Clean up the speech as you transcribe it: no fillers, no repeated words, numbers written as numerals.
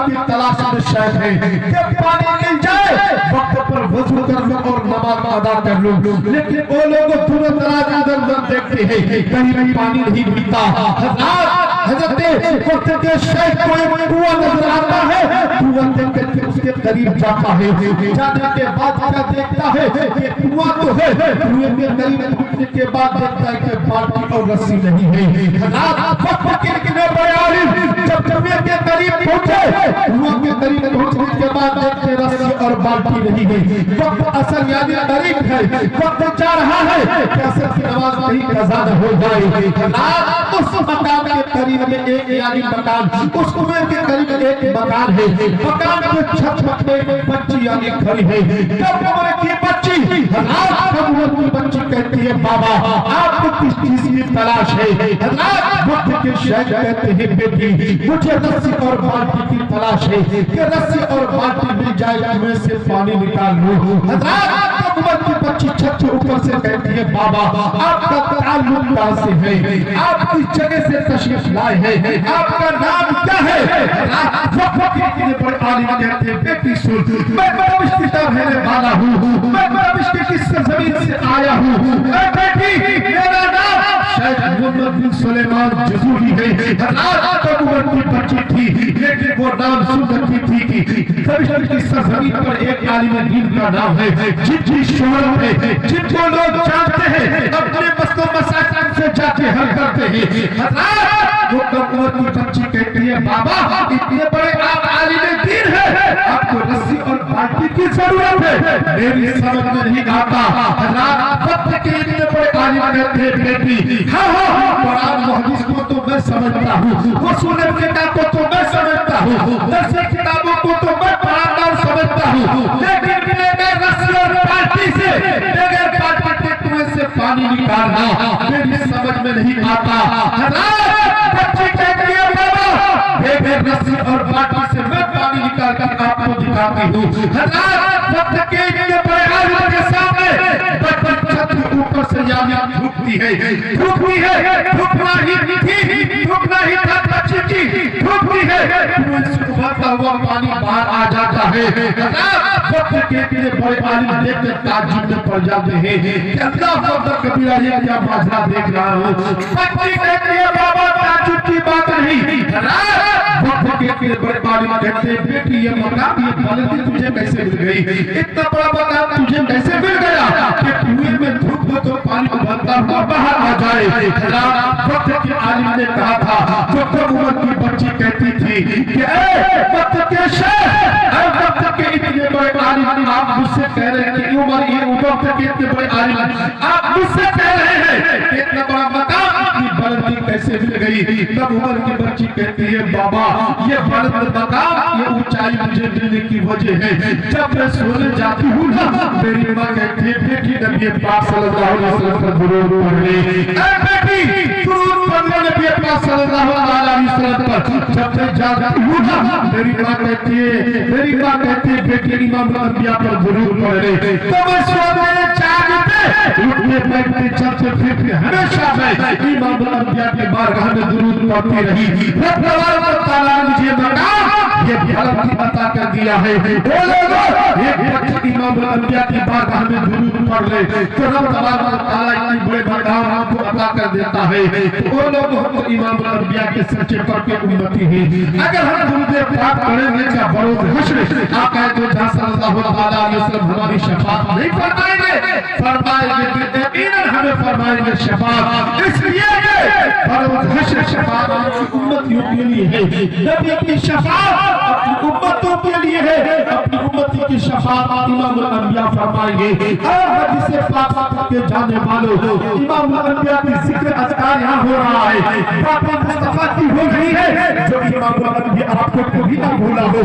की तलाश में शायद है कि पानी मिल जाए वक्त पर वजू कर लो और नमाज अदा कर लो, लेकिन वो लोग दूर दराज इधर उधर देखते हैं, कहीं भी पानी नहीं मिलता। हजरत वक्त के शायद कोई कुआं नजर आता है, कुआं देख करके उसके करीब जाता है, जाने के बाद क्या देखता है कि कुआं तो है, कुएं के करीब पहुंचने के बाद देखता है कि बाल्टी और रस्सी नहीं है। वक्त के जब कुएं के करीब पहुंचे, कुआं के करीब पहुंचने के बाद देखते रस्सी और बाल्टी नहीं है। वक्त असल यानी करीब है, वक्त जा रहा है कि असर की नमाज कहीं कज़ा न हो जाए। उस मकान के करीब में एक यानी मकान, उस कुएं के करीब एक मकान है, मकान के छत पर एक बच्ची यानी खड़ी है। जब उम्र की बच्ची कहती है बाबा आपको किस चीज की तलाश है? वक्त के शायद कहते हैं बेटी मुझे रस्सी और बाल्टी की तलाश है कि रस्सी और बाल्टी मिल जाए मैं से पानी निकाल लूं। उम्र की बच्ची छत के ऊपर से कहती है बाबा आपका ताल्लुक कहां से है? आप किस जगह से तशरीफ लाए हैं? आपका नाम क्या है? बड़े आलिम कहते हैं बेटी सुन, मैं बरबिश की तरफ रहने वाला हूँ, मैं बरबिश की सरजमीन से आया हूँ। बेटी मेरा नाम शायद मोहम्मद बिन सुलेमान जज़ूरी है। तब उम्र की बच्ची थी, लेकिन वो नाम सुन रखी थी कि बरबिश की सरजमीन पर एक आलिम दीन का नाम है जिनकी शोहरत है, जिनको लोग जानते हैं, अपने मसलों मसाइल से जाके हल करते हैं। वो उम्र की बच्ची कहती है बाबा इतने बड़े आप आलिम दीन है, आपको रस्सी और बाल्टी की जरूरत है, मेरी समझ में नहीं आता। वक्त के इतने बड़े आलिम कहते हैं बेटी हाँ कुरान मुहद्दिस को तो मैं समझता हूँ, उसूल फिक़ह को तो मैं समझता हूँ, दर्स किताबों को तो मैं पढ़ाता समझता हूँ, लेकिन बगैर रस्सी और बाल्टी से, बगैर बाल्टी के कुएं से पानी निकालना मेरी समझ में नहीं आता। बच्ची कहती है बाबा बगैर रस्सी और बाल्टी से मैं पानी निकाल कर आपको दिखाती हूँ। वक्त के इतने बड़े आलिम के सामने बच्ची छत के ऊपर से यानी झुकती है, झुकना ही था बच्ची की, झुकती है, उबलता हुआ पानी बाहर आ जाता है। वक्त के इतने बड़े आलिम देखकर ताज्जुब में पड़ जाते हैं कि अल्लाह अकबर कबीरा ये क्या माजरा देख रहा हूँ। बच्ची कहती है बाबा ताज्जुब की बात नहीं। वक्त के इतने बड़े आलिम कहते हैं बेटी ये मकान ये बाल्टी तुझे कैसे मिल गई? इतना बड़ा मकान तुझे कैसे मिल गया कि कुएं में धूप हो तो पानी उबलता हुआ बाहर आ जाए? वक्त के आलिम ने कहा था जो कब उम्र की बच्ची कहती थी कि वक्त के शेख वक्त के इतने बड़े आलिम आप मुझसे कह रहे हैं कि उम्र ये वक्त के इतने बड़े आलिम आप मुझसे कह रहे हैं कि इतना बड़ा मकान की बाल्टी कैसे मिल गई? तब उम्र की बच्ची कहती है बाबा ये बुलंद मकाम ये ऊंचाई मुझे मिलने की वजह है, जब मैं सोने जाती हूँ ना मेरी माँ कहती है बेटी नबी पाक सल्लल्लाहु अलैहि वसल्लम पर दुरूद पढ़ ले। बेटी दुरूद पढ़ ले नबी पाक सल्लल्लाहु अलैहि वसल्लम पर। जब मैं जागती हूँ ना मेरी माँ कहती है बेटी इमाम अम्बिया पर दुरूद पढ़ ले। तो मैं सोने जागते उठने बैठते चलते फिरते हमेशा मैं इमाम अम्बिया के बारगाह में दुरूद पढ़ती रही। रब तआला ने मुझे मकाम ये भलती अता कर दिया है। वो लोग एक वक्त इमाम अम्बिया की बारगाह में दुरूद पढ़ ले तो रब तआला इतने बड़े मकाम आपको अता कर देता है। वो लोग हम इमाम अम्बिया के सच्चे पक्के उम्मती हैं। अगर हम दुरूद पाक पढ़ेंगे क्या बरोज़ हश्र आका दो जहां सल्लल्लाहु अलैहि वसल्लम हमारी शफाअत नहीं फरमाएंगे यकीनन हमें फरमाएंगे शफाअत, इसलिए बरोज़ हश्र शफाअत उम्मतियों के लिए है। नबी की शफाअत अपनी उम्मतों के लिए है, अपनी उम्मती की शफाअत इमाम अम्बिया फरमाएंगे। हदीस पाक के जाने वालों इमाम अम्बिया की जिक्र अज़कार यहाँ हो रहा है, बातें मुस्तफा की हो रही है जो इमाम अम्बिया आपको कभी ना भूला हो।